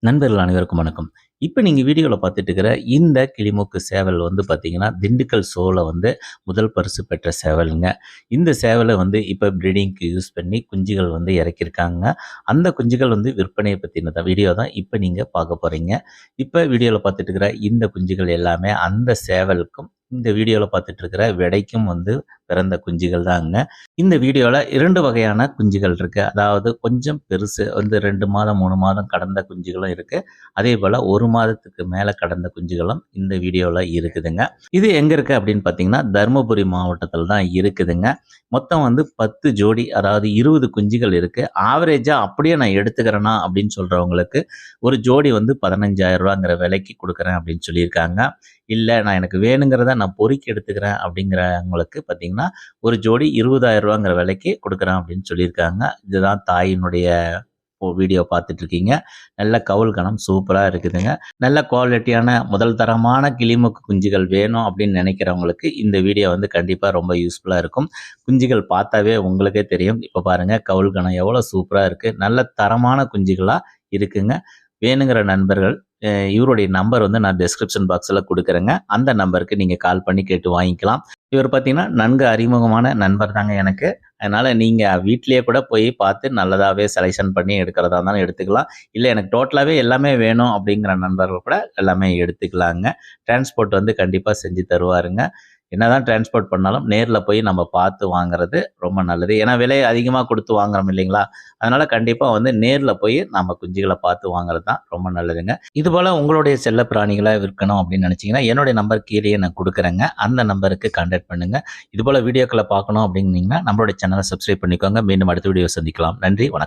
நண்பர்கள் அனைவருக்கும் வணக்கம். இப்ப நீங்க வீடியோல பார்த்துட்டு இருக்கிற இந்த கிளிமூக்கு சேவல் வந்து பார்த்தீங்கன்னா, திண்டுக்கல் ஸூல வந்து முதல் பரிசு பெற்ற சேவலுங்க. இந்த சேவல வந்து இப்ப ப்ரீடிங்க்கு யூஸ் பண்ணி குஞ்சுகள் வந்து இறக்கியிருக்காங்க. அந்த குஞ்சுகள் வந்து விற்பனைய பத்தின வீடியோ தான் இப்ப நீங்க பார்க்க போறீங்க. இப்ப வீடியோல பார்த்துட்டு இருக்கிற இந்த குஞ்சுகள் எல்லாமே அந்த சேவலுக்கும், இந்த வீடியோல பார்த்துட்டு இருக்கிற விடைக்கும் வந்து பிறந்த குஞ்சுகள் தாங்க. இந்த வீடியோல 2 வகையான குஞ்சுகள் இருக்கு. அதாவது கொஞ்சம் பெருசு வந்து 2 மாதம், 3 மாதம் கடந்த குஞ்சுகளும் இருக்கு. அதேபோல 1 மாதத்துக்கு மேல கடந்த குஞ்சுகளும் இந்த வீடியோல இருக்குதுங்க. இது எங்க இருக்கு அப்படின்னு பார்த்தீங்கன்னா, தர்மபுரி மாவட்டத்தில தான் இருக்குதுங்க. மொத்தம் வந்து 10 ஜோடி அதாவது 20 குஞ்சுகள் இருக்கு. ஆவரேஜா அப்படியே நான் எடுத்துக்கிறேனா அப்படின்னு சொல்றவங்களுக்கு ஒரு ஜோடி வந்து ரூ. 15,000ங்கிற விலைக்கு குடுக்குறேன் அப்படின்னு சொல்லியிருக்காங்க. இல்ல நான் எனக்கு வேணுங்கிறத நான் பொறுக்கி எடுத்துக்கிறேன் அப்படிங்கிறவங்களுக்கு பார்த்தீங்கன்னா, ஒரு ஜோடி ரூ. 20,000ங்கிற விலைக்கு குடுக்குறேன் அப்படின்னு சொல்லியிருக்காங்க. இதுதான் தாயினுடைய வீடியோ பார்த்துட்டு இருக்கீங்க. நல்ல கவுள் கனம் சூப்பரா இருக்குதுங்க. நல்ல குவாலிட்டியான முதல் தரமான கிளிமூக்கு குஞ்சுகள் வேணும் அப்படின்னு நினைக்கிறவங்களுக்கு இந்த வீடியோ வந்து கண்டிப்பா ரொம்ப யூஸ்ஃபுல்லா இருக்கும். குஞ்சுகள் பார்த்தாவே உங்களுக்கே தெரியும். இப்ப பாருங்க கவுள் கனம் எவ்வளோ சூப்பரா இருக்கு. நல்ல தரமான குஞ்சுகளா இருக்குங்க. வேணுங்கிற நண்பர்கள் இவருடைய நம்பர் வந்து நான் டிஸ்கிரிப்ஷன் பாக்ஸ்ல குடுக்குறேங்க. அந்த நம்பருக்கு நீங்க கால் பண்ணி கேட்டு வாங்கிக்கலாம். இவர் பார்த்தீங்கன்னா, நன்கு அறிமுகமான நண்பர் தாங்க எனக்கு. அதனால நீங்க வீட்லயே கூட போய் பார்த்து நல்லதாவே செலக்ஷன் பண்ணி எடுக்கிறதா இருந்தாலும் எடுத்துக்கலாம். இல்ல எனக்கு டோட்டலாவே எல்லாமே வேணும் அப்படிங்கிற நண்பர்கள் கூட எல்லாமே எடுத்துக்கலாங்க. டிரான்ஸ்போர்ட் வந்து கண்டிப்பா செஞ்சு தருவாருங்க. என்னதான் டிரான்ஸ்போர்ட் பண்ணாலும் நேர்ல போய் நம்ம பார்த்து வாங்குறது ரொம்ப நல்லது. ஏன்னா விலை அதிகமா குடுத்து வாங்குறோம் இல்லைங்களா? அதனால கண்டிப்பா வந்து நேர்ல போய் நம்ம குஞ்சுகள பார்த்து வாங்குறது தான் ரொம்ப நல்லதுங்க. இதுபோல உங்களுடைய செல்ல பிராணிகள விற்கணும் அப்படின்னு நினைச்சீங்கன்னா, என்னுடைய நம்பர் கீழயே நான் குடுக்குறேங்க. அந்த நம்பருக்கு கான்டாக்ட் பண்ணுங்க. இதுபோல வீடியோக்கள பார்க்கணும் அப்படின்னீங்கன்னா, நம்மளுடைய சேனலை சப்ஸ்கிரைப் பண்ணிக்கோங்க. மீண்டும் அடுத்த வீடியோ சந்திக்கலாம். நன்றி, வணக்கம்.